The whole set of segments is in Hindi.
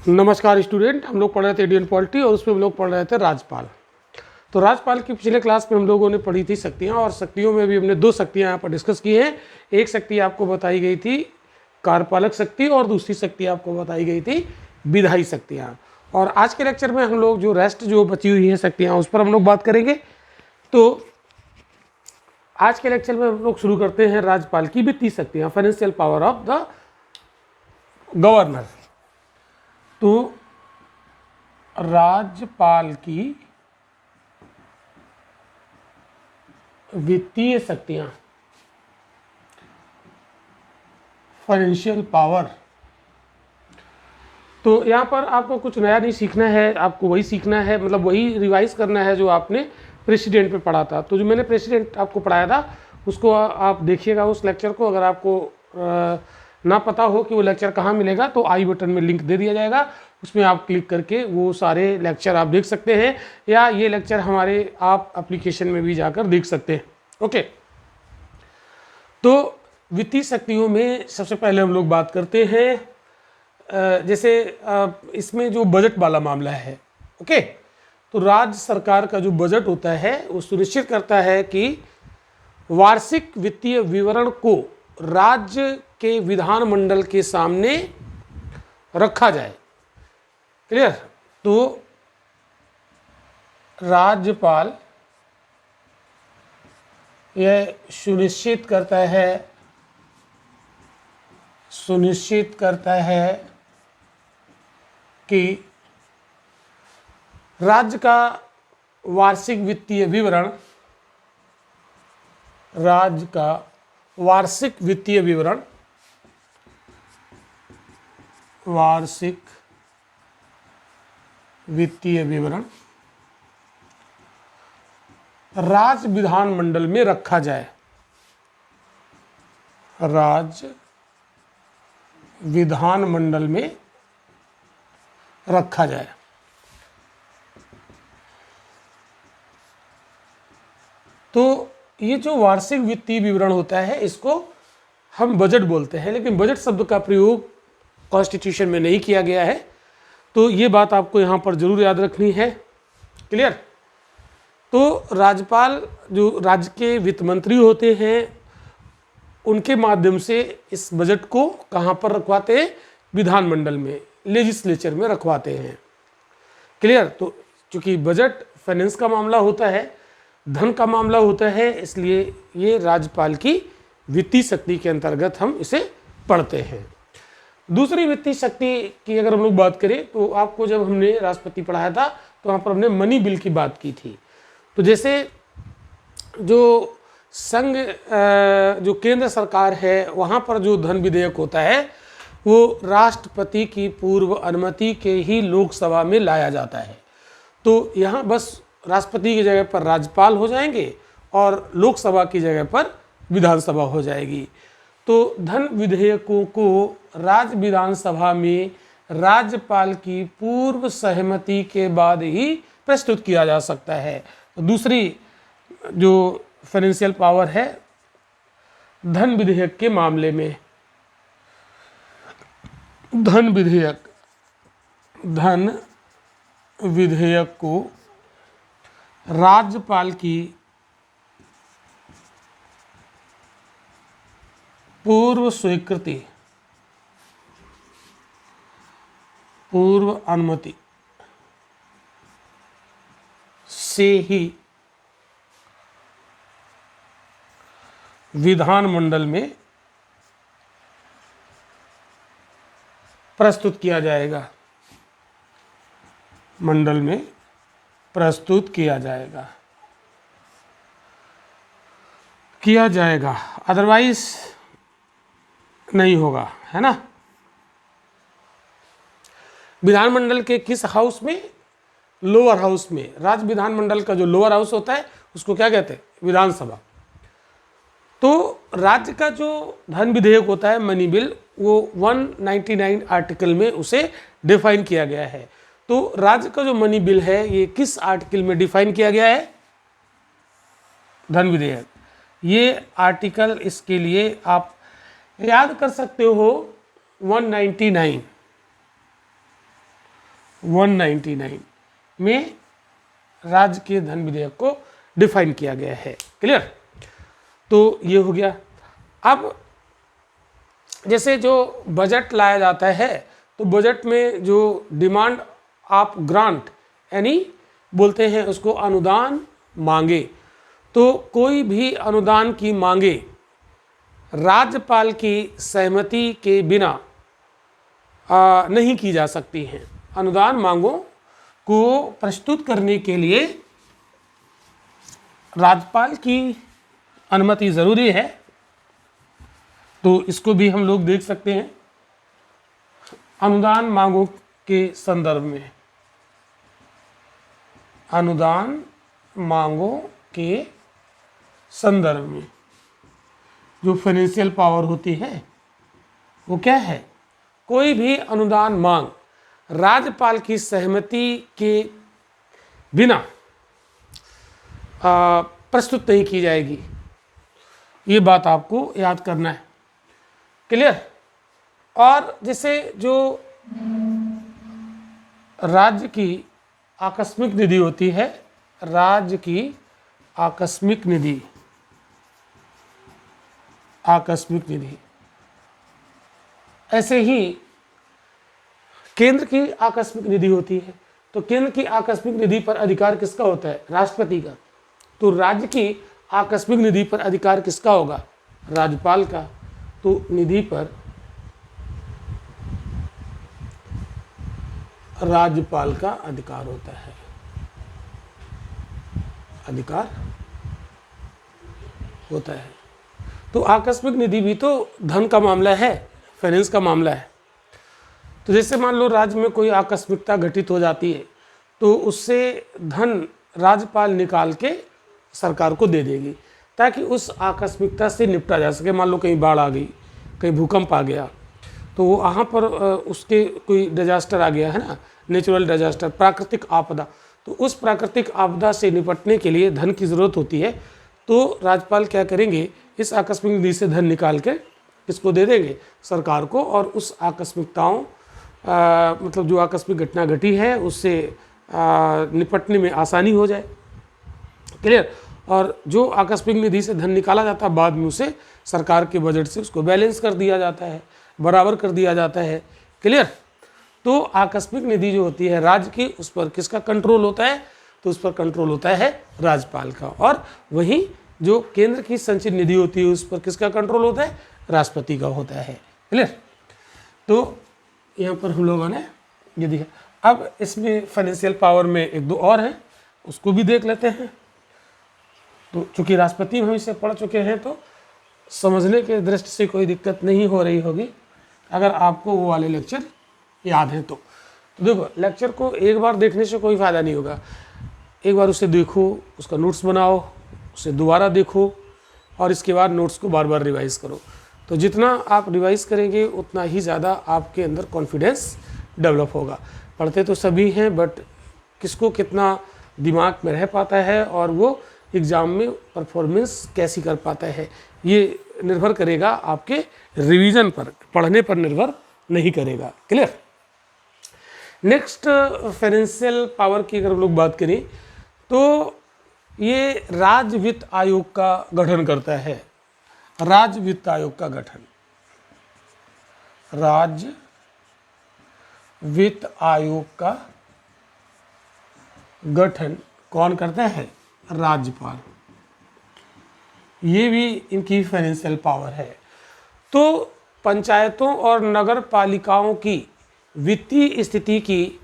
नमस्कार स्टूडेंट, हम लोग पढ़ रहे थे इंडियन पॉलिटी और उसमें हम लोग पढ़ रहे थे राजपाल। तो राजपाल की पिछले क्लास में हम लोगों ने पढ़ी थी शक्तियाँ, और शक्तियों में भी हमने दो शक्तियाँ यहाँ पर डिस्कस की हैं। एक शक्ति आपको बताई गई थी कार्यपालक शक्ति और दूसरी शक्ति आपको बताई गई थी विधायी शक्तियाँ। और आज के लेक्चर में हम लोग जो रेस्ट जो बची हुई हैं शक्तियाँ उस पर हम लोग बात करेंगे। तो आज के लेक्चर में हम लोग शुरू करते हैं राजपाल की वित्तीय शक्तियाँ, financial power of the governor. तो राज्यपाल की वित्तीय शक्तियां, फाइनेंशियल पावर। तो यहाँ पर आपको कुछ नया नहीं सीखना है, आपको वही सीखना है, मतलब वही रिवाइज करना है जो आपने प्रेसिडेंट पे पढ़ा था। तो जो मैंने प्रेसिडेंट आपको पढ़ाया था उसको आप देखिएगा उस लेक्चर को। अगर आपको ना पता हो कि वो लेक्चर कहाँ मिलेगा तो आई बटन में लिंक दे दिया जाएगा, उसमें आप क्लिक करके वो सारे लेक्चर आप देख सकते हैं, या ये लेक्चर हमारे आप एप्लीकेशन में भी जाकर देख सकते हैं। ओके, तो वित्तीय शक्तियों में सबसे पहले हम लोग बात करते हैं जैसे इसमें जो बजट वाला मामला है। ओके, तो राज्य सरकार का जो बजट होता है वो सुनिश्चित करता है कि वार्षिक वित्तीय विवरण को राज्य के विधानमंडल के सामने रखा जाए। क्लियर? तो राज्यपाल यह सुनिश्चित करता है कि राज्य का वार्षिक वित्तीय विवरण, वार्षिक वित्तीय विवरण राज्य विधानमंडल में रखा जाए। राज्य विधानमंडल में रखा जाए। तो ये जो वार्षिक वित्तीय विवरण होता है इसको हम बजट बोलते हैं, लेकिन बजट शब्द का प्रयोग कॉन्स्टिट्यूशन में नहीं किया गया है। तो ये बात आपको यहाँ पर जरूर याद रखनी है। क्लियर? तो राज्यपाल जो राज्य के वित्त मंत्री होते हैं उनके माध्यम से इस बजट को कहाँ पर रखवाते हैं? विधानमंडल में, लेजिस्लेचर में रखवाते हैं। क्लियर? तो चूंकि बजट फाइनेंस का मामला होता है, धन का मामला होता है, इसलिए ये राज्यपाल की वित्तीय शक्ति के अंतर्गत हम इसे पढ़ते हैं। दूसरी वित्तीय शक्ति की अगर हम लोग बात करें तो आपको जब हमने राष्ट्रपति पढ़ाया था तो वहाँ पर हमने मनी बिल की बात की थी। तो जैसे जो संघ जो केंद्र सरकार है वहाँ पर जो धन विधेयक होता है वो राष्ट्रपति की पूर्व अनुमति के ही लोकसभा में लाया जाता है। तो यहाँ बस राष्ट्रपति की जगह पर राज्यपाल हो जाएंगे और लोकसभा की जगह पर विधानसभा हो जाएगी। तो धन विधेयकों को राज्य विधानसभा में राज्यपाल की पूर्व सहमति के बाद ही प्रस्तुत किया जा सकता है। तो दूसरी जो फाइनेंशियल पावर है धन विधेयक के मामले में, धन विधेयक को राज्यपाल की पूर्व स्वीकृति, पूर्व अनुमति से ही विधानमंडल में प्रस्तुत किया जाएगा, मंडल में प्रस्तुत किया जाएगा, अदरवाइज नहीं होगा, है ना। विधानमंडल के किस हाउस में? लोअर हाउस में। राज्य विधानमंडल का जो लोअर हाउस होता है उसको क्या कहते हैं? विधानसभा। तो राज्य का जो धन विधेयक होता है मनी बिल, वो 199 आर्टिकल में उसे डिफाइन किया गया है। तो राज्य का जो मनी बिल है ये किस आर्टिकल में डिफाइन किया गया है? धन विधेयक। ये आर्टिकल इसके लिए आप याद कर सकते हो 199 199 में राज्य के धन विधेयक को डिफाइन किया गया है। क्लियर? तो ये हो गया। अब जैसे जो बजट लाया जाता है तो बजट में जो डिमांड ऑफ ग्रांट यानी बोलते हैं उसको अनुदान मांगे, तो कोई भी अनुदान की मांगे राज्यपाल की सहमति के बिना नहीं की जा सकती हैं। अनुदान मांगों को प्रस्तुत करने के लिए राज्यपाल की अनुमति ज़रूरी है। तो इसको भी हम लोग देख सकते हैं अनुदान मांगों के संदर्भ में। अनुदान मांगों के संदर्भ में जो फाइनेंशियल पावर होती है वो क्या है? कोई भी अनुदान मांग राज्यपाल की सहमति के बिना प्रस्तुत नहीं की जाएगी। ये बात आपको याद करना है। क्लियर? और जैसे जो राज्य की आकस्मिक निधि होती है, राज्य की आकस्मिक निधि, आकस्मिक निधि, ऐसे ही केंद्र की आकस्मिक निधि होती है। तो केंद्र की आकस्मिक निधि पर अधिकार किसका होता है? राष्ट्रपति का। तो राज्य की आकस्मिक निधि पर अधिकार किसका होगा? राज्यपाल का। तो निधि पर राज्यपाल का अधिकार होता है, अधिकार होता है। तो आकस्मिक निधि भी तो धन का मामला है, फाइनेंस का मामला है। तो जैसे मान लो राज्य में कोई आकस्मिकता घटित हो जाती है तो उससे धन राज्यपाल निकाल के सरकार को दे देगी ताकि उस आकस्मिकता से निपटा जा सके। मान लो कहीं बाढ़ आ गई, कहीं भूकंप आ गया, तो वो वहाँ पर उसके कोई डिजास्टर आ गया है ना, नेचुरल डिजास्टर, प्राकृतिक आपदा, तो उस प्राकृतिक आपदा से निपटने के लिए धन की ज़रूरत होती है। तो राज्यपाल क्या करेंगे? इस आकस्मिक निधि से धन निकाल के किसको दे देंगे? सरकार को। और उस आकस्मिकताओं मतलब जो आकस्मिक घटना घटी है उससे निपटने में आसानी हो जाए। क्लियर? और जो आकस्मिक निधि से धन निकाला जाता है बाद में उसे सरकार के बजट से उसको बैलेंस कर दिया जाता है, बराबर कर दिया जाता है। क्लियर? तो आकस्मिक निधि जो होती है राज्य की, उस पर किसका कंट्रोल होता है? तो उस पर कंट्रोल होता है राज्यपाल का। और वहीं जो केंद्र की संचित निधि होती है उस पर किसका कंट्रोल होता है? राष्ट्रपति का होता है। क्लियर? तो यहाँ पर हम लोगों ने ये देखा। अब इसमें फाइनेंशियल पावर में एक दो और हैं, उसको भी देख लेते हैं। तो चूँकि राष्ट्रपति हम इसे पढ़ चुके हैं तो समझने के दृष्टि से कोई दिक्कत नहीं हो रही होगी अगर आपको वो वाले लेक्चर याद हैं तो देखो, लेक्चर को एक बार देखने से कोई फ़ायदा नहीं होगा। एक बार उसे देखो, उसका नोट्स बनाओ, उसे दोबारा देखो और इसके बाद नोट्स को बार बार रिवाइज़ करो। तो जितना आप रिवाइज़ करेंगे उतना ही ज़्यादा आपके अंदर कॉन्फिडेंस डेवलप होगा। पढ़ते तो सभी हैं बट किसको कितना दिमाग में रह पाता है और वो एग्ज़ाम में परफॉर्मेंस कैसी कर पाता है, ये निर्भर करेगा आपके रिवीजन पर, पढ़ने पर निर्भर नहीं करेगा। क्लियर? नेक्स्ट फाइनेंशियल पावर की अगर हम लोग बात करें तो ये राज्य वित्त आयोग का गठन करता है। राज्य वित्त आयोग का गठन, राज्य वित्त आयोग का गठन कौन करता है? राज्यपाल। ये भी इनकी फाइनेंशियल पावर है। तो पंचायतों और नगर पालिकाओं की वित्तीय स्थिति की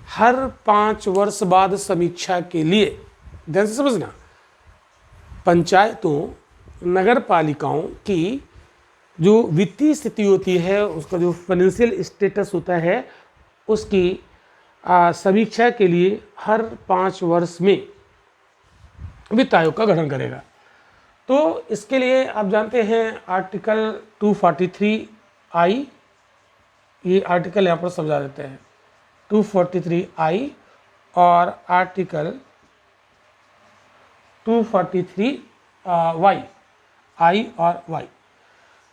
हर 5 वर्ष बाद समीक्षा के लिए, ध्यान से समझना, पंचायतों नगर पालिकाओं की जो वित्तीय स्थिति होती है, उसका जो फाइनेंशियल स्टेटस होता है, उसकी समीक्षा के लिए हर 5 वर्ष में वित्त आयोग का गठन करेगा। तो इसके लिए आप जानते हैं आर्टिकल 243I, ये आर्टिकल यहाँ पर समझा देते हैं, 243I और आर्टिकल 243Y, I और Y।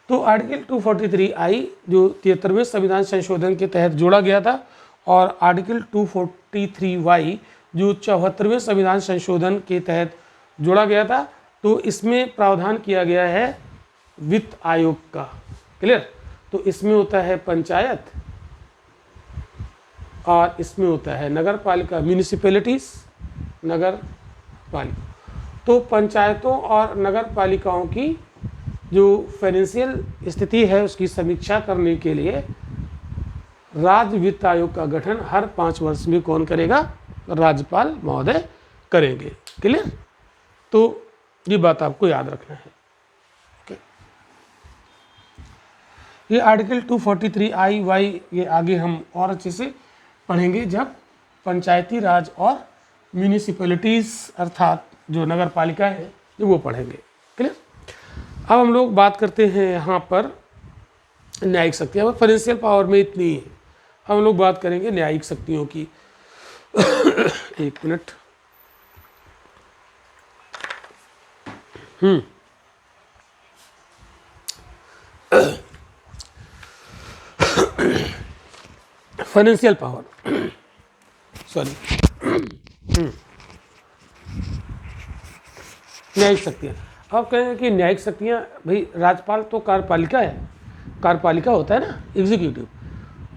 तो आर्टिकल 243I जो 73वें संविधान संशोधन के तहत जोड़ा गया था और आर्टिकल 243Y जो 74वें संविधान संशोधन के तहत जोड़ा गया था, तो इसमें प्रावधान किया गया है वित्त आयोग का। क्लियर? तो इसमें होता है पंचायत और इसमें होता है नगर पालिका, म्यूनिसिपैलिटीज, नगर पालिका। तो पंचायतों और नगर पालिकाओं की जो फाइनेंशियल स्थिति है उसकी समीक्षा करने के लिए राज्य वित्त आयोग का गठन हर 5 वर्ष में कौन करेगा? राज्यपाल महोदय करेंगे। क्लियर? तो ये बात आपको याद रखना है। ये आर्टिकल 243I ये आगे हम और अच्छे से पढ़ेंगे जब पंचायती राज और म्यूनिसिपैलिटीज़ अर्थात जो नगर पालिका है जो वो पढ़ेंगे। क्लियर? अब हम लोग बात करते हैं यहाँ पर न्यायिक शक्तियाँ। फाइनेंशियल पावर में इतनी ही है। हम लोग बात करेंगे न्यायिक शक्तियों की। एक मिनट। फाइनेंशियल पावर, सॉरी, न्यायिक शक्तियाँ। अब कहेंगे कि न्यायिक शक्तियाँ, भाई राज्यपाल तो कार्यपालिका है, कार्यपालिका होता है ना एग्जीक्यूटिव,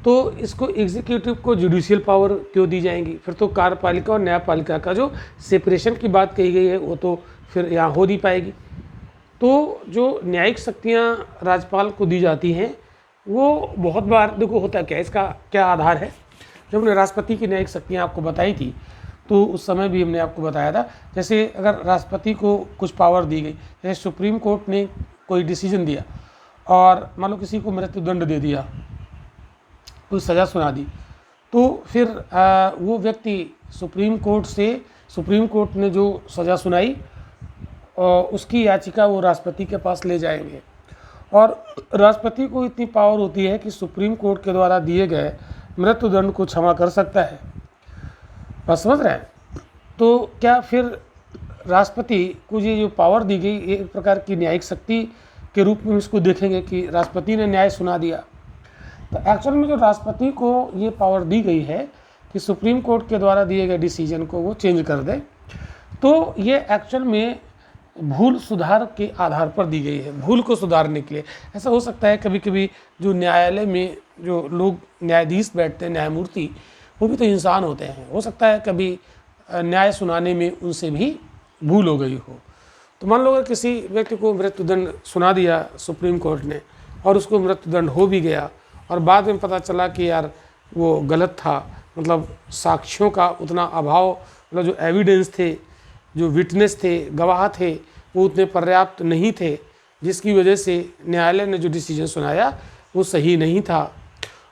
तो इसको एग्जीक्यूटिव को जुडिशियल पावर क्यों दी जाएंगी? फिर तो कार्यपालिका और न्यायपालिका का जो सेपरेशन की बात कही गई है वो तो फिर यहाँ हो नहीं पाएगी। तो जो न्यायिक शक्तियाँ राज्यपाल को दी जाती हैं वो बहुत बार देखो होता क्या है, इसका क्या आधार है। जब हमने राष्ट्रपति की न्यायिक शक्तियाँ आपको बताई थी तो उस समय भी हमने आपको बताया था, जैसे अगर राष्ट्रपति को कुछ पावर दी गई, जैसे सुप्रीम कोर्ट ने कोई डिसीजन दिया और मान लो किसी को मृत्युदंड दे दिया, कोई सज़ा सुना दी, तो फिर वो व्यक्ति सुप्रीम कोर्ट ने जो सज़ा सुनाई उसकी याचिका वो राष्ट्रपति के पास ले जाएंगे। और राष्ट्रपति को इतनी पावर होती है कि सुप्रीम कोर्ट के द्वारा दिए गए मृत्युदंड को क्षमा कर सकता है। बात समझ रहे हैं? तो क्या फिर राष्ट्रपति को ये जो पावर दी गई एक प्रकार की न्यायिक शक्ति के रूप में इसको देखेंगे कि राष्ट्रपति ने न्याय सुना दिया? तो एक्चुअल में जो राष्ट्रपति को ये पावर दी गई है कि सुप्रीम कोर्ट के द्वारा दिए गए डिसीजन को वो चेंज कर दे, तो ये एक्चुअल में भूल सुधार के आधार पर दी गई है, भूल को सुधारने के लिए। ऐसा हो सकता है कभी कभी जो न्यायालय में जो लोग न्यायाधीश बैठते हैं, न्यायमूर्ति, वो भी तो इंसान होते हैं। हो सकता है कभी न्याय सुनाने में उनसे भी भूल हो गई हो। तो मान लो अगर किसी व्यक्ति को मृत्युदंड सुना दिया सुप्रीम कोर्ट ने और उसको मृत्युदंड हो भी गया और बाद में पता चला कि यार वो गलत था, मतलब साक्ष्यों का उतना अभाव, मतलब जो एविडेंस थे, जो विटनेस थे, गवाह थे, वो उतने पर्याप्त नहीं थे, जिसकी वजह से न्यायालय ने जो डिसीजन सुनाया वो सही नहीं था।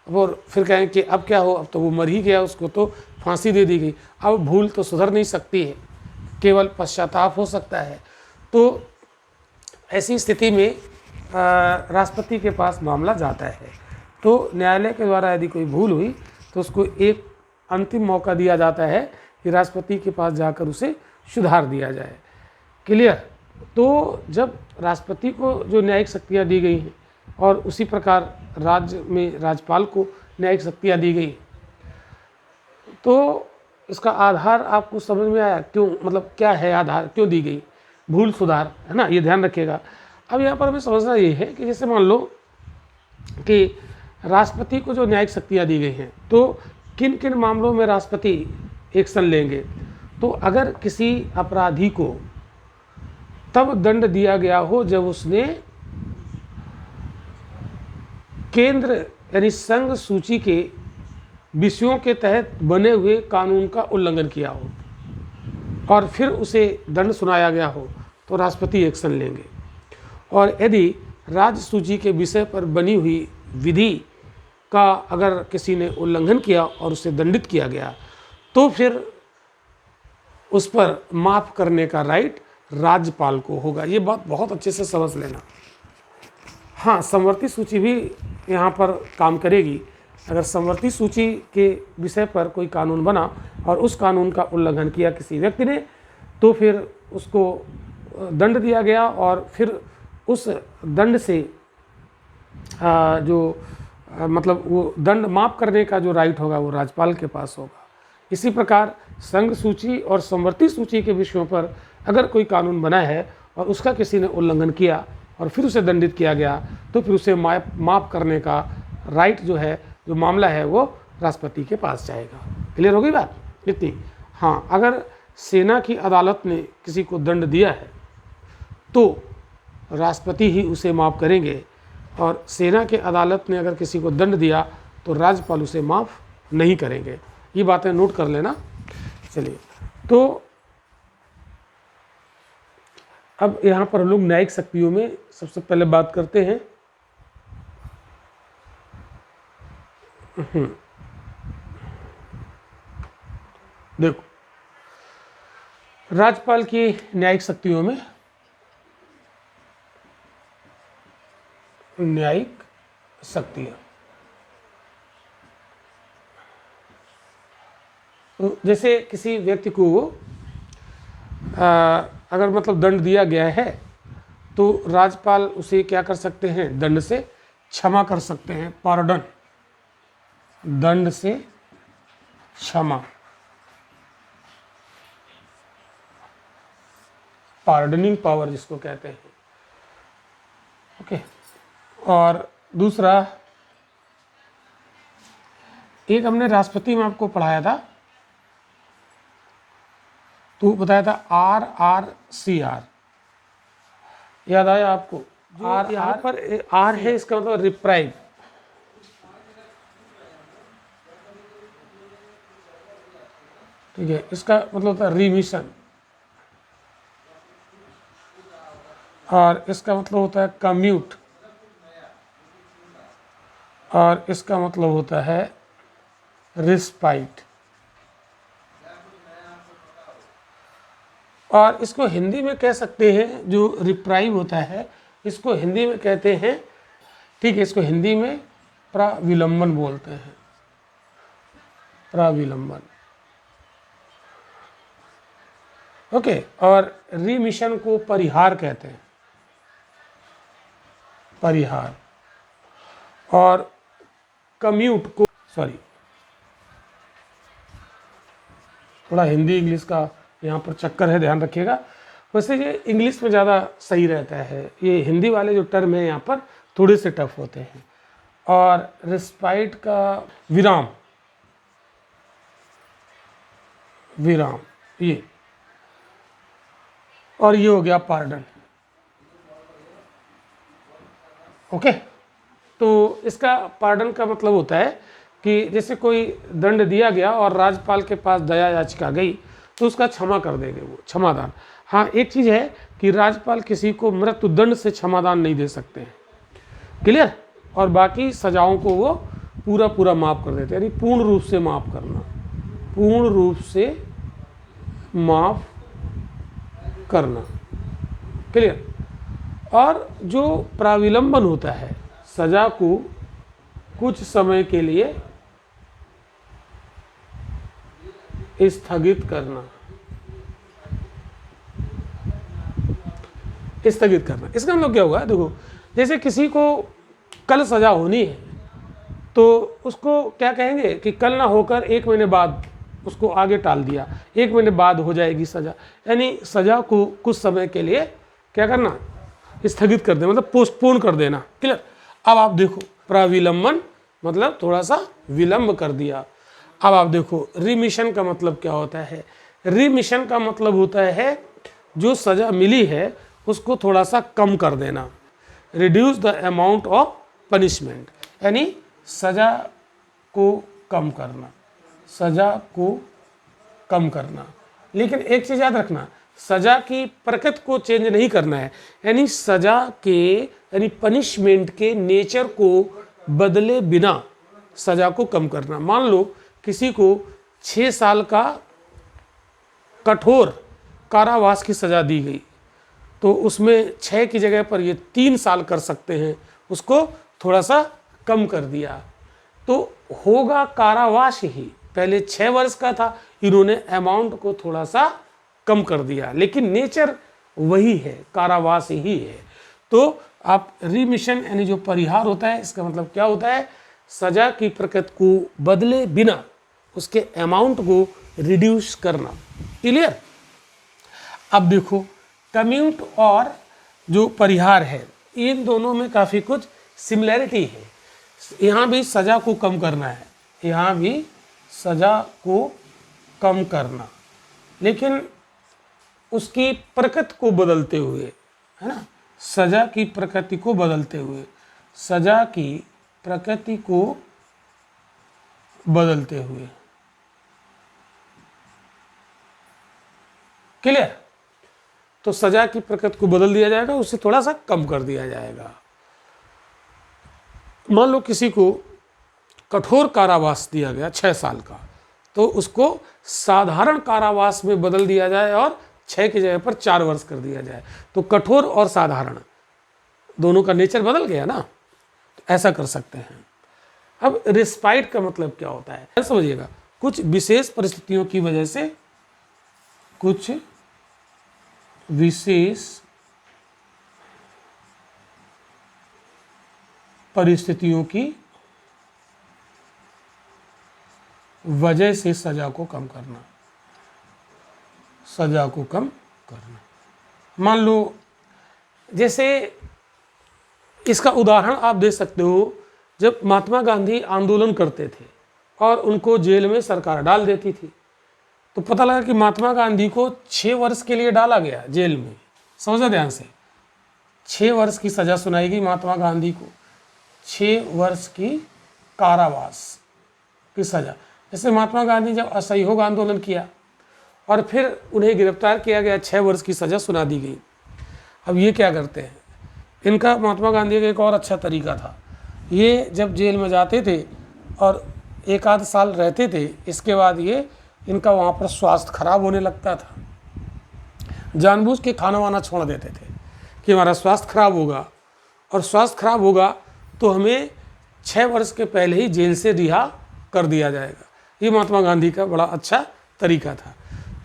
और फिर कहें कि अब क्या हो, अब तो वो मर ही गया, उसको तो फांसी दे दी गई, अब भूल तो सुधर नहीं सकती है, केवल पश्चाताप हो सकता है। तो ऐसी स्थिति में राष्ट्रपति के पास मामला जाता है। तो न्यायालय के द्वारा यदि कोई भूल हुई तो उसको एक अंतिम मौका दिया जाता है कि राष्ट्रपति के पास जाकर उसे सुधार दिया जाए। क्लियर? तो जब राष्ट्रपति को जो न्यायिक शक्तियाँ दी गई हैं और उसी प्रकार राज्य में राज्यपाल को न्यायिक शक्तियाँ दी गई, तो इसका आधार आपको समझ में आया? क्यों, मतलब क्या है आधार, क्यों दी गई? भूल सुधार, है ना, ये ध्यान रखिएगा। अब यहाँ पर हमें समझना ये है कि जैसे मान लो कि राष्ट्रपति को जो न्यायिक शक्तियाँ दी गई हैं, तो किन किन मामलों में राष्ट्रपति एक्शन लेंगे? तो अगर किसी अपराधी को तब दंड दिया गया हो जब उसने केंद्र यानी संघ सूची के विषयों के तहत बने हुए कानून का उल्लंघन किया हो और फिर उसे दंड सुनाया गया हो, तो राष्ट्रपति एक्शन लेंगे। और यदि राज्य सूची के विषय पर बनी हुई विधि का अगर किसी ने उल्लंघन किया और उसे दंडित किया गया, तो फिर उस पर माफ़ करने का राइट राज्यपाल को होगा। ये बात बहुत अच्छे से समझ लेना। हाँ, समवर्ती सूची भी यहाँ पर काम करेगी। अगर समवर्ती सूची के विषय पर कोई कानून बना और उस कानून का उल्लंघन किया किसी व्यक्ति ने, तो फिर उसको दंड दिया गया और फिर उस दंड से जो मतलब वो दंड माफ़ करने का जो राइट होगा वो राज्यपाल के पास होगा। इसी प्रकार संघ सूची और समवर्ती सूची के विषयों पर अगर कोई कानून बना है और उसका किसी ने उल्लंघन किया और फिर उसे दंडित किया गया तो फिर उसे माफ़ करने का राइट जो है, जो मामला है, वो राष्ट्रपति के पास जाएगा। क्लियर हो गई बात इतनी? हाँ, अगर सेना की अदालत ने किसी को दंड दिया है तो राष्ट्रपति ही उसे माफ़ करेंगे, और सेना के अदालत ने अगर किसी को दंड दिया तो राज्यपाल उसे माफ़ नहीं करेंगे। ये बातें नोट कर लेना। चलिए, तो अब यहाँ पर लोग न्यायिक शक्तियों में सबसे पहले बात करते हैं। देखो, राज्यपाल की न्यायिक शक्तियों में न्यायिक शक्तियाँ, तो जैसे किसी व्यक्ति को अगर मतलब दंड दिया गया है तो राज्यपाल उसे क्या कर सकते हैं, दंड से क्षमा कर सकते हैं, पार्डन, दंड से क्षमा, पार्डनिंग पावर जिसको कहते हैं। ओके, और दूसरा, एक हमने राष्ट्रपति में आपको पढ़ाया था, तो बताया था RRCR, याद आया आपको? आर, यहाँ पर आर है, इसका मतलब रिप्राइव, ठीक है, इसका मतलब होता है रिमिशन, और इसका मतलब होता है कम्यूट, और इसका मतलब होता है रिस्पाइट। और इसको हिंदी में कह सकते हैं, जो रिप्राइव होता है इसको हिंदी में कहते हैं, ठीक है, इसको हिंदी में प्रविलंबन बोलते हैं, प्रविलंबन। ओके, और रिमिशन को परिहार कहते हैं, परिहार, और कम्यूट को, सॉरी, थोड़ा हिंदी इंग्लिश का यहाँ पर चक्कर है, ध्यान रखिएगा। वैसे ये इंग्लिश में ज़्यादा सही रहता है, ये हिंदी वाले जो टर्म है यहाँ पर थोड़े से टफ होते हैं। और रिस्पाइट का विराम, विराम, ये, और ये हो गया पार्डन। ओके, तो इसका पार्डन का मतलब होता है कि जैसे कोई दंड दिया गया और राज्यपाल के पास दया याचिका गई तो उसका क्षमा कर देंगे, वो क्षमादान। हाँ, एक चीज़ है कि राज्यपाल किसी को मृत्युदंड से क्षमादान नहीं दे सकते हैं, क्लियर, और बाकी सजाओं को वो पूरा माफ़ कर देते हैं, यानी पूर्ण रूप से माफ़ करना, पूर्ण रूप से माफ़ करना, क्लियर। और जो प्राविलंबन होता है, सजा को कुछ समय के लिए स्थगित करना, स्थगित करना, इसका मतलब क्या होगा? देखो, जैसे किसी को कल सजा होनी है तो उसको क्या कहेंगे कि कल ना होकर 1 महीने बाद उसको आगे टाल दिया, 1 महीने बाद हो जाएगी सजा, यानी सजा को कुछ समय के लिए क्या करना, स्थगित कर देना, मतलब पोस्टपोन कर देना, क्लियर। अब आप देखो, प्राविलंबन मतलब थोड़ा सा विलंब कर दिया। अब आप देखो, रिमिशन का मतलब क्या होता है? रिमिशन का मतलब होता है जो सजा मिली है उसको थोड़ा सा कम कर देना, reduce the amount of punishment, यानी सजा को कम करना, सजा को कम करना। लेकिन एक चीज़ याद रखना, सजा की प्रकृति को चेंज नहीं करना है, यानी सजा के, यानी पनिशमेंट के नेचर को बदले बिना सजा को कम करना। मान लो किसी को 6 साल का कठोर कारावास की सजा दी गई, तो उसमें 6 की जगह पर ये 3 साल कर सकते हैं, उसको थोड़ा सा कम कर दिया तो होगा कारावास ही। पहले 6 वर्ष का था, इन्होंने अमाउंट को थोड़ा सा कम कर दिया, लेकिन नेचर वही है, कारावास ही है। तो आप रिमिशन यानी जो परिहार होता है, इसका मतलब क्या होता है सजा की प्रकृति को बदले बिना उसके अमाउंट को रिड्यूस करना। क्लियर। अब देखो कम्यूट और जो परिहार है, इन दोनों में काफ़ी कुछ सिमिलैरिटी है। यहाँ भी सज़ा को कम करना है, यहाँ भी सज़ा को कम करना, लेकिन उसकी प्रकृति को बदलते हुए, है ना, सज़ा की प्रकृति को बदलते हुए, सज़ा की प्रकृति को बदलते हुए। क्लियर। तो सजा की प्रकृति को बदल दिया जाएगा, उसे थोड़ा सा कम कर दिया जाएगा। मान लो किसी को कठोर कारावास दिया गया 6 साल का, तो उसको साधारण कारावास में बदल दिया जाए और 6 की जगह पर 4 वर्ष कर दिया जाए, तो कठोर और साधारण दोनों का नेचर बदल गया ना, तो ऐसा कर सकते हैं। अब रिस्पाइट का मतलब क्या होता है समझिएगा, कुछ विशेष परिस्थितियों की वजह से, कुछ विशेष परिस्थितियों की वजह से सजा को कम करना, सजा को कम करना। मान लो जैसे इसका उदाहरण आप दे सकते हो, जब महात्मा गांधी आंदोलन करते थे और उनको जेल में सरकार डाल देती थी, तो पता लगा कि महात्मा गांधी को 6 वर्ष के लिए डाला गया जेल में। समझो ध्यान से, 6 वर्ष की सज़ा सुनाई गई महात्मा गांधी को, 6 वर्ष की कारावास की सज़ा। जैसे महात्मा गांधी जब असहयोग आंदोलन किया और फिर उन्हें गिरफ्तार किया गया, 6 वर्ष की सज़ा सुना दी गई। अब ये क्या करते हैं, इनका महात्मा गांधी का एक और अच्छा तरीका था, ये जब जेल में जाते थे और 1 आध साल रहते थे, इसके बाद ये इनका वहाँ पर स्वास्थ्य खराब होने लगता था, जानबूझ के खाना वाना छोड़ देते थे कि हमारा स्वास्थ्य खराब होगा, और स्वास्थ्य खराब होगा तो हमें 6 वर्ष के पहले ही जेल से रिहा कर दिया जाएगा। ये महात्मा गांधी का बड़ा अच्छा तरीका था।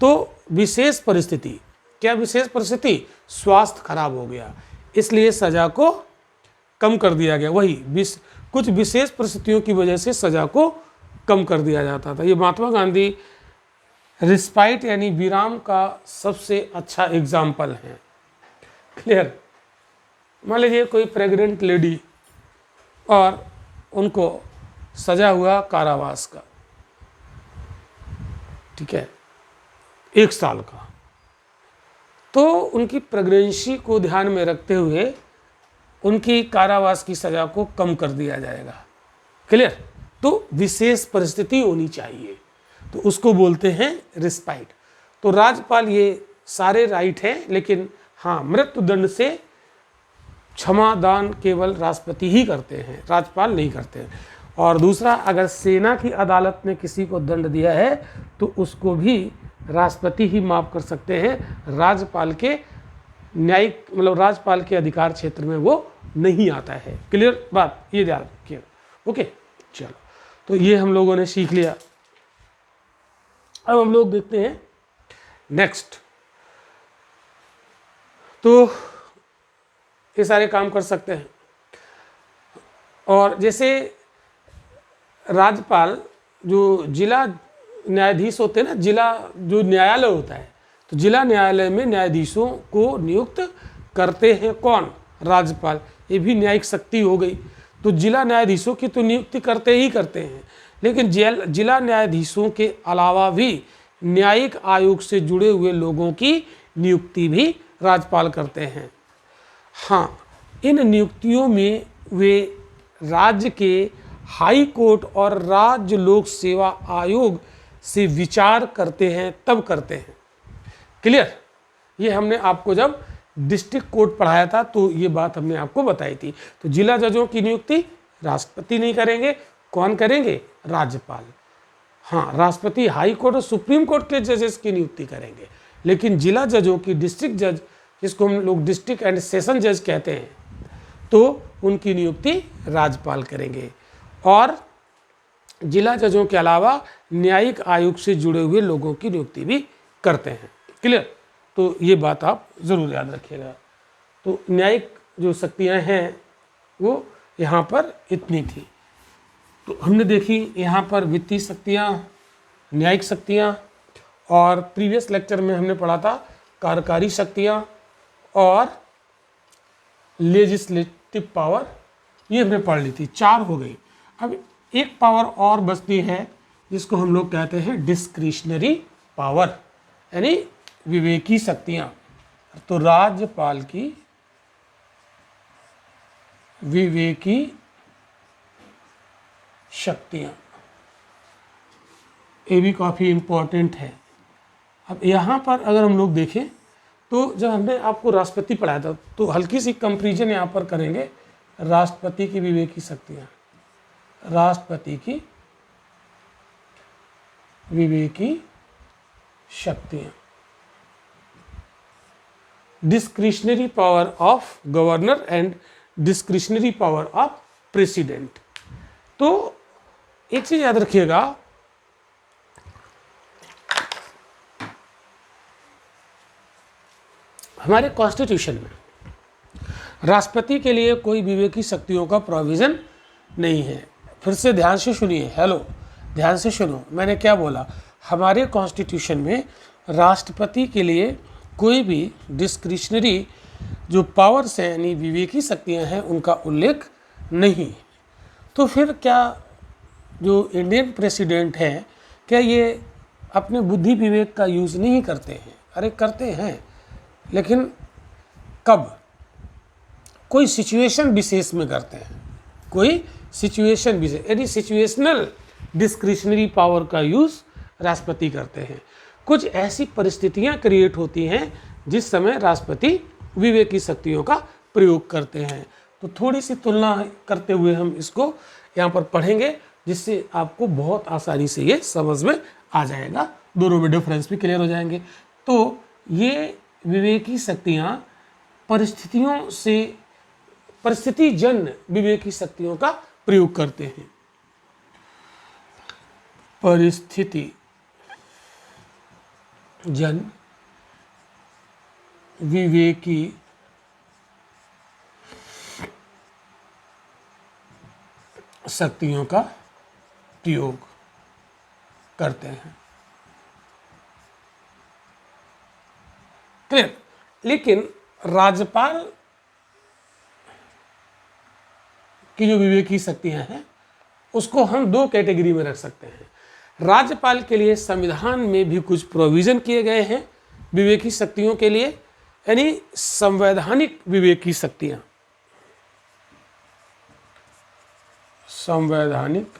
तो विशेष परिस्थिति, क्या विशेष परिस्थिति, स्वास्थ्य खराब हो गया, इसलिए सज़ा को कम कर दिया गया। वही कुछ विशेष परिस्थितियों की वजह से सज़ा को कम कर दिया जाता था। ये महात्मा गांधी रिस्पाइट यानी विराम का सबसे अच्छा एग्जाम्पल है। क्लियर। मान लीजिए कोई प्रेग्नेंट लेडी और उनको सजा हुआ कारावास का, ठीक है, 1 साल का, तो उनकी प्रेगनेंसी को ध्यान में रखते हुए उनकी कारावास की सज़ा को कम कर दिया जाएगा। क्लियर। तो विशेष परिस्थिति होनी चाहिए, तो उसको बोलते हैं रिस्पाइट। तो राज्यपाल ये सारे राइट हैं, लेकिन हाँ, मृत्युदंड से क्षमा दान केवल राष्ट्रपति ही करते हैं, राज्यपाल नहीं करते हैं। और दूसरा, अगर सेना की अदालत ने किसी को दंड दिया है तो उसको भी राष्ट्रपति ही माफ़ कर सकते हैं, राज्यपाल के न्यायिक मतलब राज्यपाल के अधिकार क्षेत्र में वो नहीं आता है। क्लियर बात, ये ध्यान रखिए। ओके, चलो, तो ये हम लोगों ने सीख लिया। अब हम लोग देखते हैं नेक्स्ट। तो ये सारे काम कर सकते हैं। और जैसे राज्यपाल जो जिला न्यायाधीश होते हैं ना, जिला जो न्यायालय होता है, तो जिला न्यायालय में न्यायाधीशों को नियुक्त करते हैं कौन, राज्यपाल। ये भी न्यायिक शक्ति हो गई। तो जिला न्यायाधीशों की तो नियुक्ति करते ही करते हैं, लेकिन जिला न्यायाधीशों के अलावा भी न्यायिक आयोग से जुड़े हुए लोगों की नियुक्ति भी राज्यपाल करते हैं। हाँ, इन नियुक्तियों में वे राज्य के हाई कोर्ट और राज्य लोक सेवा आयोग से विचार करते हैं, तब करते हैं। क्लियर। ये हमने आपको जब डिस्ट्रिक्ट कोर्ट पढ़ाया था तो ये बात हमने आपको बताई थी। तो जिला जजों की नियुक्ति राष्ट्रपति नहीं करेंगे, कौन करेंगे, राज्यपाल। हाँ, राष्ट्रपति हाई कोर्ट और सुप्रीम कोर्ट के जजेस की नियुक्ति करेंगे, लेकिन जिला जजों की, डिस्ट्रिक्ट जज जिसको हम लोग डिस्ट्रिक्ट एंड सेशन जज कहते हैं, तो उनकी नियुक्ति राज्यपाल करेंगे। और जिला जजों के अलावा न्यायिक आयोग से जुड़े हुए लोगों की नियुक्ति भी करते हैं। क्लियर। तो ये बात आप ज़रूर याद रखिएगा। तो न्यायिक जो शक्तियाँ हैं वो यहाँ पर इतनी थी। तो हमने देखी यहाँ पर वित्तीय शक्तियाँ, न्यायिक शक्तियाँ, और प्रीवियस लेक्चर में हमने पढ़ा था कार्यकारी शक्तियाँ और लेजिस्लेटिव पावर, ये हमने पढ़ ली थी, 4 हो गई। अब एक पावर और बचती है जिसको हम लोग कहते हैं डिस्क्रिशनरी पावर, यानी विवेकी शक्तियाँ। तो राज्यपाल की विवेकी शक्तियाँ, ये भी काफ़ी इम्पोर्टेंट है। अब यहाँ पर अगर हम लोग देखें तो जब हमने आपको राष्ट्रपति पढ़ाया था तो हल्की सी कंपैरिजन यहाँ पर करेंगे, राष्ट्रपति की विवेकी शक्तियाँ, राष्ट्रपति की विवेकी शक्तियाँ, discretionary power of governor and discretionary power of president. तो एक चीज याद रखिएगा, हमारे कॉन्स्टिट्यूशन में राष्ट्रपति के लिए कोई विवेकी शक्तियों का प्रोविजन नहीं है। फिर से ध्यान से सुनिए, हेलो, ध्यान से सुनो, मैंने क्या बोला। हमारे कॉन्स्टिट्यूशन में राष्ट्रपति के लिए कोई भी डिस्क्रिशनरी जो पावर्स हैं यानी विवेकी शक्तियां हैं उनका उल्लेख नहीं। तो फिर क्या जो इंडियन प्रेसिडेंट हैं क्या ये अपने बुद्धि विवेक का यूज़ नहीं करते हैं? अरे करते हैं, लेकिन कब? कोई सिचुएशन विशेष में करते हैं, कोई सिचुएशन विशेष, यानी सिचुएशनल डिस्क्रिशनरी पावर का यूज़ राष्ट्रपति करते हैं। कुछ ऐसी परिस्थितियां क्रिएट होती हैं जिस समय राष्ट्रपति विवेकी शक्तियों का प्रयोग करते हैं। तो थोड़ी सी तुलना करते हुए हम इसको यहाँ पर पढ़ेंगे, जिससे आपको बहुत आसानी से ये समझ में आ जाएगा, दोनों में डिफरेंस भी क्लियर हो जाएंगे। तो ये विवेकी शक्तियाँ परिस्थितियों से, परिस्थितिजन्य विवेकी शक्तियों का प्रयोग करते हैं। परिस्थिति जन विवेकी शक्तियों का प्रयोग करते हैं। क्लियर? लेकिन राज्यपाल की जो विवेकी शक्तियां हैं उसको हम 2 कैटेगरी में रख सकते हैं। राज्यपाल के लिए संविधान में भी कुछ प्रोविज़न किए गए हैं विवेकी शक्तियों के लिए, यानी संवैधानिक विवेकी शक्तियां, संवैधानिक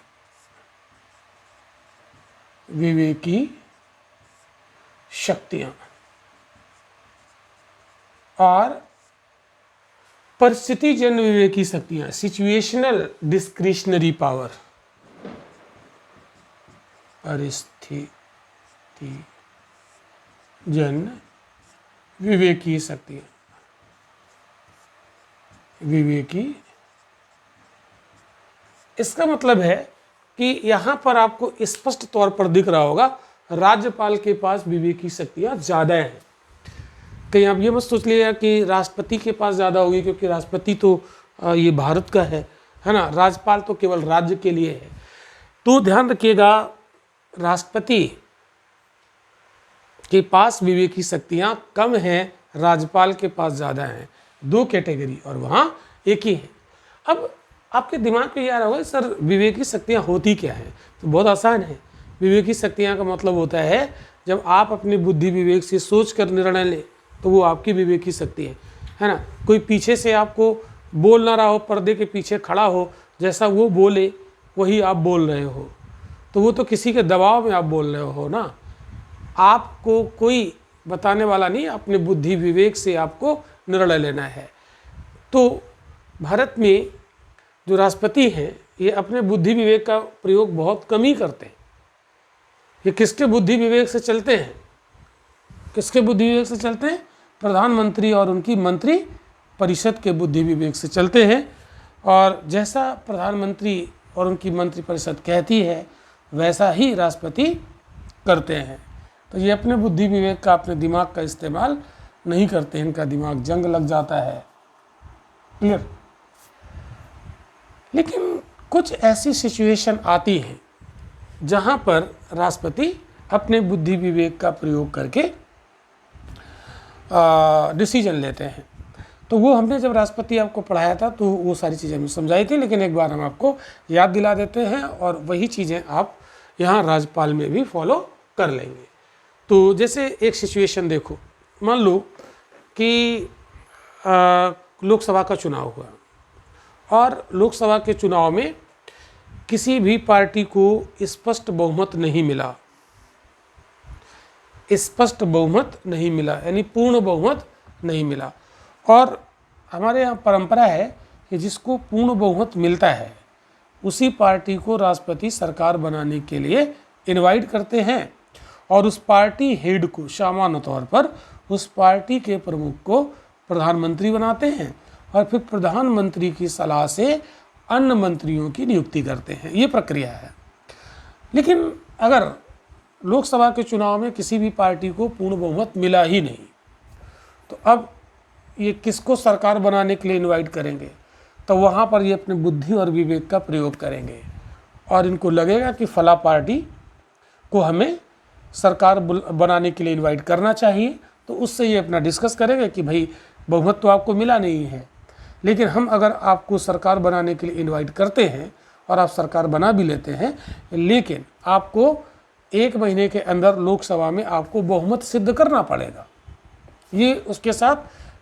विवेकी शक्तियां और परिस्थितिजन्य विवेकी शक्तियां, सिचुएशनल डिस्क्रिशनरी पावर, परिस्थितिजन्य विवेकी शक्तियां, विवेकी। इसका मतलब है कि यहाँ पर आपको स्पष्ट तौर पर दिख रहा होगा राज्यपाल के पास विवेकी शक्तियाँ ज़्यादा हैं। कहीं आप ये मत सोच लिया कि राष्ट्रपति के पास ज़्यादा होगी, क्योंकि राष्ट्रपति तो ये भारत का है ना, राज्यपाल तो केवल राज्य के लिए है। तो ध्यान रखिएगा, राष्ट्रपति के पास विवेकी शक्तियाँ कम हैं, राज्यपाल के पास ज़्यादा हैं। 2 कैटेगरी और वहाँ एक ही है। अब आपके दिमाग में ये आ रहा होगा सर विवेकी शक्तियाँ होती क्या है? तो बहुत आसान है। विवेकी शक्तियाँ का मतलब होता है जब आप अपनी बुद्धि विवेक से सोच कर निर्णय लें तो वो आपकी विवेकी शक्ति है ना। कोई पीछे से आपको बोल ना रहा हो, पर्दे के पीछे खड़ा हो, जैसा वो बोले वही आप बोल रहे हो, तो वो तो किसी के दबाव में आप बोल रहे हो ना। आपको कोई बताने वाला नहीं, अपने बुद्धि विवेक से आपको निर्णय लेना है। तो भारत में जो राष्ट्रपति हैं ये अपने बुद्धि विवेक का प्रयोग बहुत कम ही करते हैं। ये किसके बुद्धि विवेक से चलते हैं? किसके बुद्धि विवेक से चलते हैं? प्रधानमंत्री और उनकी मंत्री परिषद के बुद्धि विवेक से चलते हैं। और जैसा प्रधानमंत्री और उनकी मंत्री परिषद कहती है वैसा ही राष्ट्रपति करते हैं। तो ये अपने बुद्धि विवेक का, अपने दिमाग का इस्तेमाल नहीं करते हैं, इनका दिमाग जंग लग जाता है। क्लियर? लेकिन कुछ ऐसी सिचुएशन आती हैं जहाँ पर राष्ट्रपति अपने बुद्धि विवेक का प्रयोग करके डिसीजन लेते हैं। तो वो हमने जब राष्ट्रपति आपको पढ़ाया था तो वो सारी चीज़ें हमने समझाई थी, लेकिन एक बार हम आपको याद दिला देते हैं और वही चीज़ें आप यहाँ राज्यपाल में भी फॉलो कर लेंगे। तो जैसे एक सिचुएशन देखो, मान लो कि लोकसभा का चुनाव हुआ और लोकसभा के चुनाव में किसी भी पार्टी को स्पष्ट बहुमत नहीं मिला, स्पष्ट बहुमत नहीं मिला, यानी पूर्ण बहुमत नहीं मिला। और हमारे यहाँ परंपरा है कि जिसको पूर्ण बहुमत मिलता है उसी पार्टी को राष्ट्रपति सरकार बनाने के लिए इनवाइट करते हैं और उस पार्टी हेड को सामान्य तौर पर उस पार्टी के प्रमुख को प्रधानमंत्री बनाते हैं और फिर प्रधानमंत्री की सलाह से अन्य मंत्रियों की नियुक्ति करते हैं। ये प्रक्रिया है। लेकिन अगर लोकसभा के चुनाव में किसी भी पार्टी को पूर्ण बहुमत मिला ही नहीं, तो अब ये किसको सरकार बनाने के लिए इनवाइट करेंगे? तो वहाँ पर ये अपने बुद्धि और विवेक का प्रयोग करेंगे और इनको लगेगा कि फला पार्टी को हमें सरकार बनाने के लिए इनवाइट करना चाहिए। तो उससे ये अपना डिस्कस करेंगे कि भाई बहुमत तो आपको मिला नहीं है, लेकिन हम अगर आपको सरकार बनाने के लिए इनवाइट करते हैं और आप सरकार बना भी लेते हैं, लेकिन आपको 1 महीने के अंदर लोकसभा में आपको बहुमत सिद्ध करना पड़ेगा। ये उसके साथ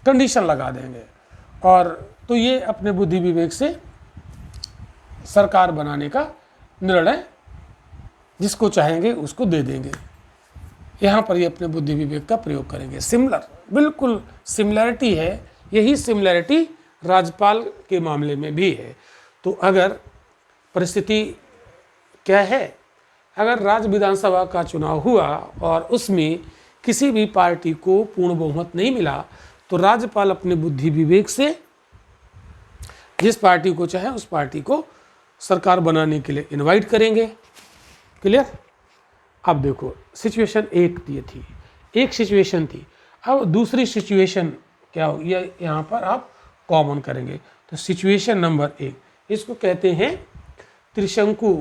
कंडीशन लगा देंगे और तो ये अपने बुद्धि विवेक से सरकार बनाने का निर्णय जिसको चाहेंगे उसको दे देंगे। यहाँ पर ये अपने बुद्धि विवेक का प्रयोग करेंगे। सिमिलर, बिल्कुल सिमिलरिटी है। यही सिमिलरिटी राज्यपाल के मामले में भी है। तो अगर परिस्थिति क्या है, अगर राज्य विधानसभा का चुनाव हुआ और उसमें किसी भी पार्टी को पूर्ण बहुमत नहीं मिला, तो राज्यपाल अपने बुद्धि विवेक से जिस पार्टी को चाहे उस पार्टी को सरकार बनाने के लिए इनवाइट करेंगे। क्लियर? अब देखो सिचुएशन एक ये थी, एक सिचुएशन थी। अब दूसरी सिचुएशन क्या हो, ये यहाँ पर आप कॉमन करेंगे। तो सिचुएशन नंबर 1, इसको कहते हैं त्रिशंकु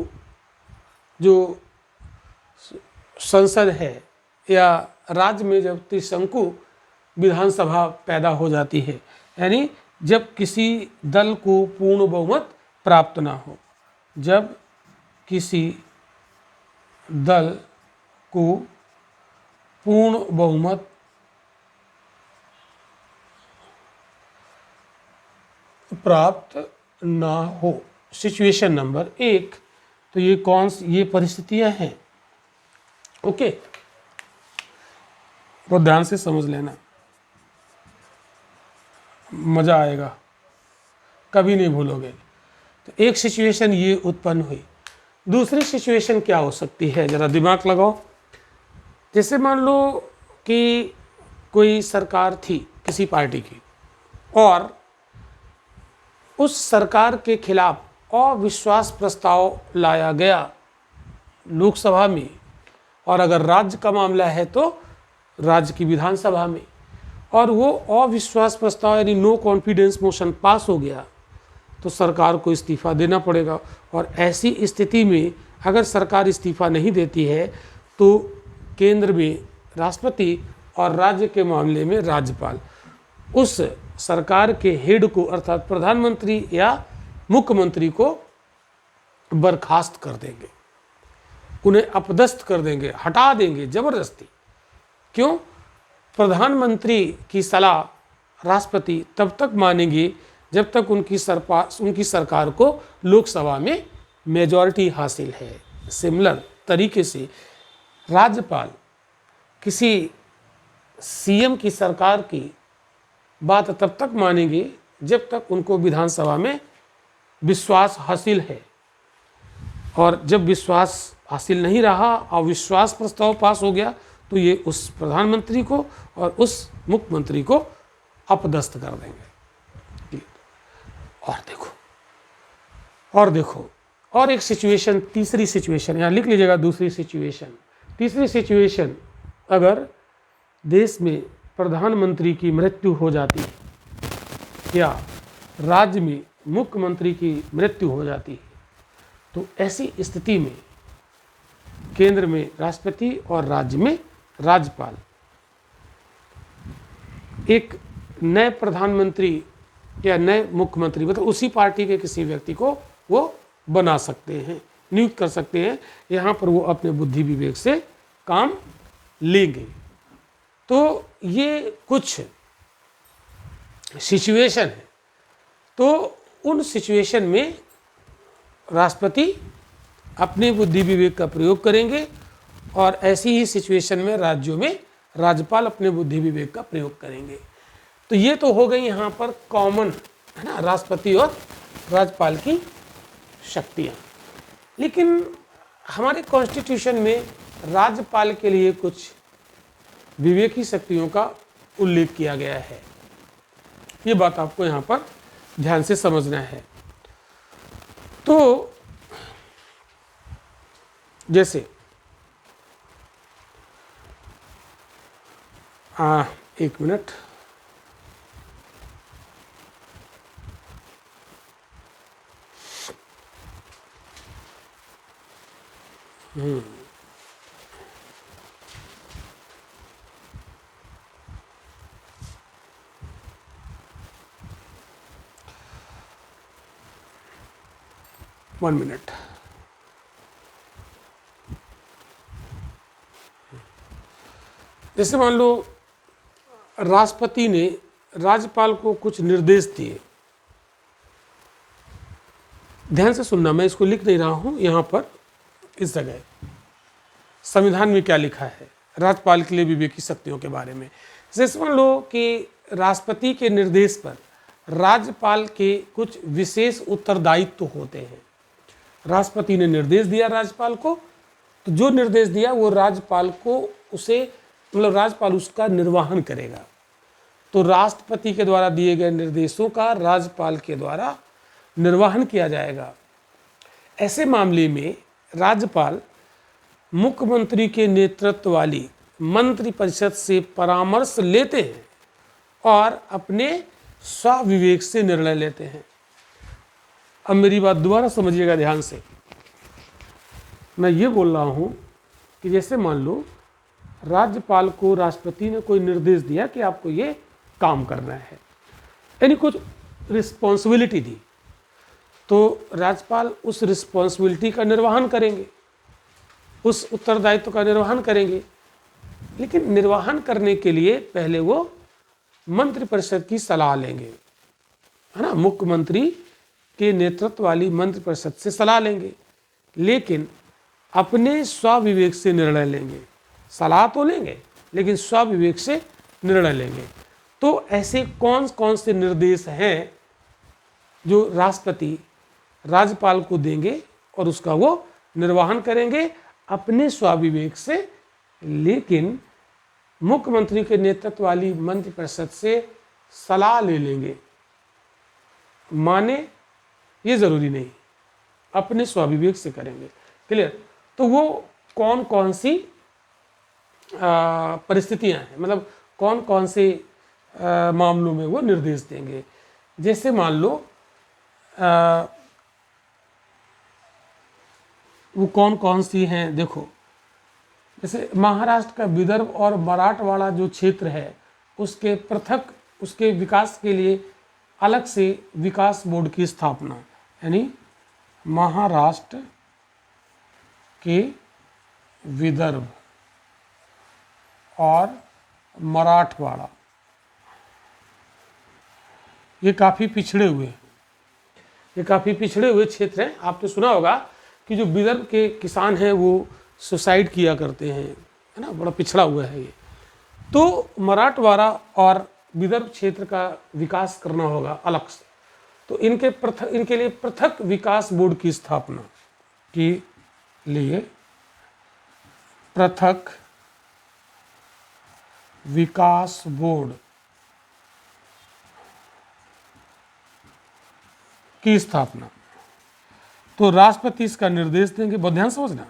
जो संसद है या राज्य में जब त्रिशंकु विधानसभा पैदा हो जाती है, यानी जब किसी दल को पूर्ण बहुमत प्राप्त ना हो, जब किसी दल को पूर्ण बहुमत प्राप्त ना हो। सिचुएशन नंबर 1, तो ये कौन सी ये परिस्थितियां हैं? ओके, तो ध्यान से समझ लेना, मज़ा आएगा, कभी नहीं भूलोगे। तो एक सिचुएशन ये उत्पन्न हुई। दूसरी सिचुएशन क्या हो सकती है, ज़रा दिमाग लगाओ। जैसे मान लो कि कोई सरकार थी किसी पार्टी की और उस सरकार के खिलाफ अविश्वास प्रस्ताव लाया गया लोकसभा में, और अगर राज्य का मामला है तो राज्य की विधानसभा में, और वो अविश्वास प्रस्ताव यानी नो कॉन्फिडेंस मोशन पास हो गया, तो सरकार को इस्तीफा देना पड़ेगा। और ऐसी स्थिति में अगर सरकार इस्तीफा नहीं देती है तो केंद्र में राष्ट्रपति और राज्य के मामले में राज्यपाल उस सरकार के हेड को अर्थात प्रधानमंत्री या मुख्यमंत्री को बर्खास्त कर देंगे, उन्हें अपदस्थ कर देंगे, हटा देंगे ज़बरदस्ती। क्यों? प्रधानमंत्री की सलाह राष्ट्रपति तब तक मानेंगे जब तक उनकी सरकार को लोकसभा में मेजॉरिटी हासिल है। सिमिलर तरीके से राज्यपाल किसी सीएम की सरकार की बात तब तक मानेंगे जब तक उनको विधानसभा में विश्वास हासिल है, और जब विश्वास हासिल नहीं रहा, अविश्वास प्रस्ताव पास हो गया, तो ये उस प्रधानमंत्री को और उस मुख्यमंत्री को अपदस्थ कर देंगे। और देखो और एक सिचुएशन, तीसरी सिचुएशन यहाँ लिख लीजिएगा। दूसरी सिचुएशन, तीसरी सिचुएशन, अगर देश में प्रधानमंत्री की मृत्यु हो जाती है या राज्य में मुख्यमंत्री की मृत्यु हो जाती है, तो ऐसी स्थिति में केंद्र में राष्ट्रपति और राज्य में राज्यपाल एक नए प्रधानमंत्री या नए मुख्यमंत्री, मतलब उसी पार्टी के किसी व्यक्ति को वो बना सकते हैं, नियुक्त कर सकते हैं। यहाँ पर वो अपने बुद्धि विवेक से काम लेंगे। तो ये कुछ सिचुएशन है। तो उन सिचुएशन में राष्ट्रपति अपने बुद्धि विवेक का प्रयोग करेंगे और ऐसी ही सिचुएशन में राज्यों में राज्यपाल अपने बुद्धि विवेक का प्रयोग करेंगे। तो ये तो हो गई यहाँ पर कॉमन, है ना, राष्ट्रपति और राज्यपाल की शक्तियाँ। लेकिन हमारे कॉन्स्टिट्यूशन में राज्यपाल के लिए कुछ विवेकी शक्तियों का उल्लेख किया गया है। ये बात आपको यहाँ पर ध्यान से समझना है। तो जैसे एक मिनट, वन मिनट। जैसे मान लो राष्ट्रपति ने राज्यपाल को कुछ निर्देश दिए। ध्यान से सुनना, मैं इसको लिख नहीं रहा हूं यहाँ पर, इस जगह संविधान में क्या लिखा है राज्यपाल के लिए विवेकी शक्तियों के बारे में। जैसे मान लो कि राष्ट्रपति के निर्देश पर राज्यपाल के कुछ विशेष उत्तरदायित्व होते हैं। राष्ट्रपति ने निर्देश दिया राज्यपाल को, तो जो निर्देश दिया वो राज्यपाल को उसे, मतलब राज्यपाल उसका निर्वहन करेगा। तो राष्ट्रपति के द्वारा दिए गए निर्देशों का राज्यपाल के द्वारा निर्वहन किया जाएगा। ऐसे मामले में राज्यपाल मुख्यमंत्री के नेतृत्व वाली मंत्रिपरिषद से परामर्श लेते हैं और अपने स्वविवेक से निर्णय लेते हैं। अब मेरी बात दोबारा समझिएगा ध्यान से। मैं ये बोल रहा हूँ कि जैसे मान लो राज्यपाल को राष्ट्रपति ने कोई निर्देश दिया कि आपको ये काम करना है, यानी कुछ रिस्पॉन्सिबिलिटी दी, तो राज्यपाल उस रिस्पॉन्सिबिलिटी का निर्वहन करेंगे, उस उत्तरदायित्व का निर्वहन करेंगे। लेकिन निर्वहन करने के लिए पहले वो मंत्रिपरिषद की सलाह लेंगे, है ना, मुख्यमंत्री के नेतृत्व वाली मंत्रिपरिषद से सलाह लेंगे, लेकिन अपने स्वविवेक से निर्णय लेंगे। सलाह तो लेंगे लेकिन स्वविवेक से निर्णय लेंगे। तो ऐसे कौन कौन से निर्देश हैं जो राष्ट्रपति राज्यपाल को देंगे और उसका वो निर्वहन करेंगे अपने स्वविवेक से, लेकिन मुख्यमंत्री के नेतृत्व वाली मंत्रिपरिषद से सलाह ले लेंगे। माने ये जरूरी नहीं, अपने स्वविवेक से करेंगे। क्लियर? तो वो कौन कौन सी परिस्थितियां हैं, मतलब कौन कौन से मामलों में वो निर्देश देंगे। जैसे मान लो वो कौन कौन सी हैं, देखो जैसे महाराष्ट्र का विदर्भ और मराठवाड़ा जो क्षेत्र है उसके पृथक, उसके विकास के लिए अलग से विकास बोर्ड की स्थापना, यानी महाराष्ट्र के विदर्भ और मराठवाड़ा ये काफ़ी पिछड़े हुए क्षेत्र हैं। आपने सुना होगा कि जो विदर्भ के किसान हैं वो सुसाइड किया करते हैं, है ना, बड़ा पिछड़ा हुआ है ये। तो मराठवाड़ा और विदर्भ क्षेत्र का विकास करना होगा अलग से, तो इनके लिए पृथक विकास बोर्ड की स्थापना के लिए पृथक विकास बोर्ड की स्थापना। तो राष्ट्रपति इसका निर्देश देंगे। बहुत ध्यान समझना,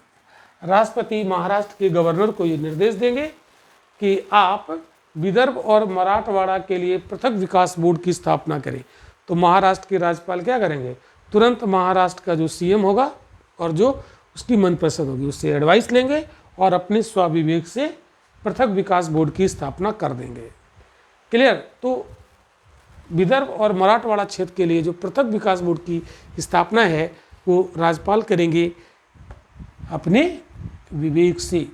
राष्ट्रपति महाराष्ट्र के गवर्नर को ये निर्देश देंगे कि आप विदर्भ और मराठवाड़ा के लिए पृथक विकास बोर्ड की स्थापना करें। तो महाराष्ट्र के राज्यपाल क्या करेंगे, तुरंत महाराष्ट्र का जो सीएम होगा और जो उसकी मनपसंद होगी उससे एडवाइस लेंगे और अपने स्वाविवेक से पृथक विकास बोर्ड की स्थापना कर देंगे। क्लियर? तो विदर्भ और मराठवाड़ा क्षेत्र के लिए जो पृथक विकास बोर्ड की स्थापना है वो राज्यपाल करेंगे अपने विवेक से,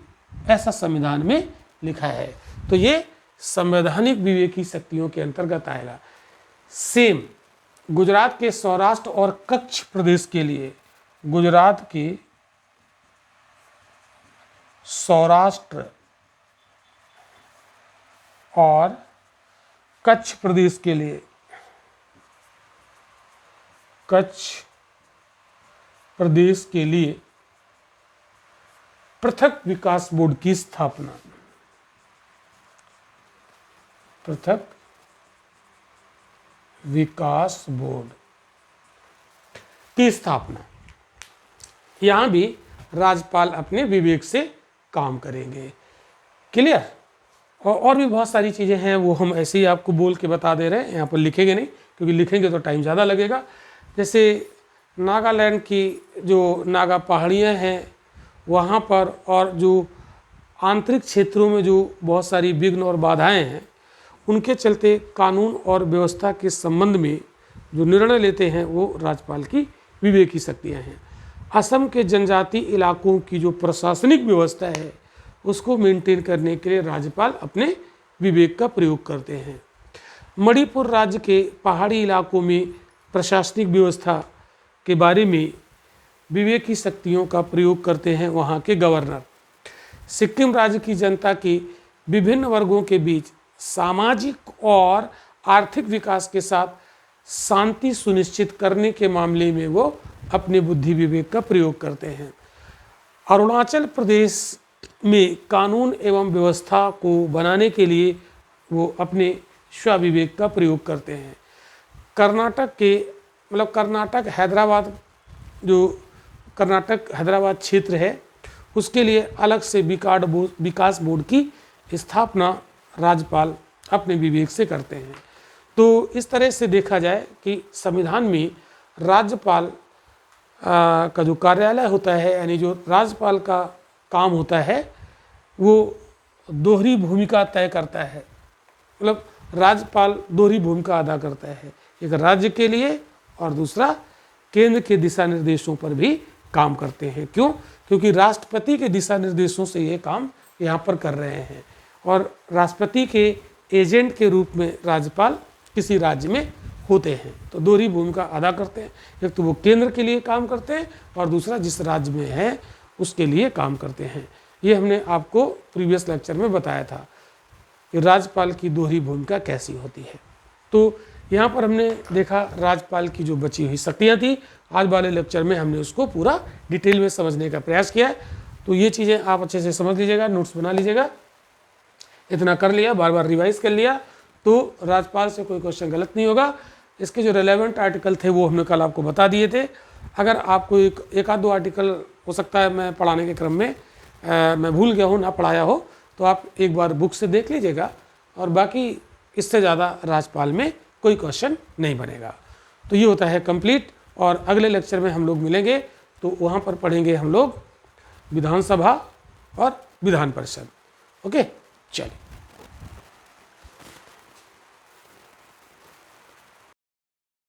ऐसा संविधान में लिखा है। तो ये संवैधानिक विवेकी शक्तियों के अंतर्गत आएगा। सेम गुजरात के सौराष्ट्र और कच्छ प्रदेश के लिए, गुजरात के सौराष्ट्र और कच्छ प्रदेश के लिए, कच्छ प्रदेश के लिए पृथक विकास बोर्ड की स्थापना, पृथक विकास बोर्ड की स्थापना। यहां भी राज्यपाल अपने विवेक से काम करेंगे। क्लियर? और भी बहुत सारी चीज़ें हैं, वो हम ऐसे ही आपको बोल के बता दे रहे हैं, यहाँ पर लिखेंगे नहीं क्योंकि लिखेंगे तो टाइम ज़्यादा लगेगा। जैसे नागालैंड की जो नागा पहाड़ियाँ हैं वहाँ पर, और जो आंतरिक क्षेत्रों में जो बहुत सारी विघ्न और बाधाएं हैं, उनके चलते कानून और व्यवस्था के संबंध में जो निर्णय लेते हैं वो राज्यपाल की विवेकी शक्तियाँ हैं। असम के जनजातीय इलाकों की जो प्रशासनिक व्यवस्था है उसको मेंटेन करने के लिए राज्यपाल अपने विवेक का प्रयोग करते हैं। मणिपुर राज्य के पहाड़ी इलाकों में प्रशासनिक व्यवस्था के बारे में विवेकी शक्तियों का प्रयोग करते हैं वहाँ के गवर्नर। सिक्किम राज्य की जनता के विभिन्न वर्गों के बीच सामाजिक और आर्थिक विकास के साथ शांति सुनिश्चित करने के मामले में वो अपने बुद्धि विवेक का प्रयोग करते हैं। अरुणाचल प्रदेश में कानून एवं व्यवस्था को बनाने के लिए वो अपने स्वविवेक का प्रयोग करते हैं। कर्नाटक के कर्नाटक हैदराबाद, जो कर्नाटक हैदराबाद क्षेत्र है उसके लिए अलग से विकास बोर्ड की स्थापना राज्यपाल अपने विवेक से करते हैं। तो इस तरह से देखा जाए कि संविधान में राज्यपाल का जो कार्यालय होता है, यानी जो राज्यपाल का काम होता है, वो दोहरी भूमिका तय करता है। राज्यपाल दोहरी भूमिका अदा करता है, एक राज्य के लिए और दूसरा केंद्र के दिशा निर्देशों पर भी काम करते हैं। क्यों? क्योंकि राष्ट्रपति के दिशा निर्देशों से ये काम यहाँ पर कर रहे हैं, और राष्ट्रपति के एजेंट के रूप में राज्यपाल किसी राज्य में होते हैं। तो दोहरी भूमिका अदा करते हैं, एक तो वो केंद्र के लिए काम करते हैं और दूसरा जिस राज्य में है उसके लिए काम करते हैं। ये हमने आपको प्रीवियस लेक्चर में बताया था कि राज्यपाल की दोहरी भूमिका कैसी होती है। तो यहाँ पर हमने देखा राज्यपाल की जो बची हुई शक्तियाँ थी, आज वाले लेक्चर में हमने उसको पूरा डिटेल में समझने का प्रयास किया है। तो ये चीज़ें आप अच्छे से समझ लीजिएगा, नोट्स बना लीजिएगा। इतना कर लिया, बार बार रिवाइज कर लिया तो राज्यपाल से कोई क्वेश्चन गलत नहीं होगा। इसके जो रेलेवेंट आर्टिकल थे वो हमने कल आपको बता दिए थे। अगर आपको एक आध दो आर्टिकल हो सकता है मैं पढ़ाने के क्रम में मैं भूल गया हूँ, ना पढ़ाया हो, तो आप एक बार बुक से देख लीजिएगा, और बाकी इससे ज़्यादा राज्यपाल में कोई क्वेश्चन नहीं बनेगा। तो ये होता है कंप्लीट। और अगले लेक्चर में हम लोग मिलेंगे तो वहाँ पर पढ़ेंगे हम लोग विधानसभा और विधान परिषद। ओके, चलिए।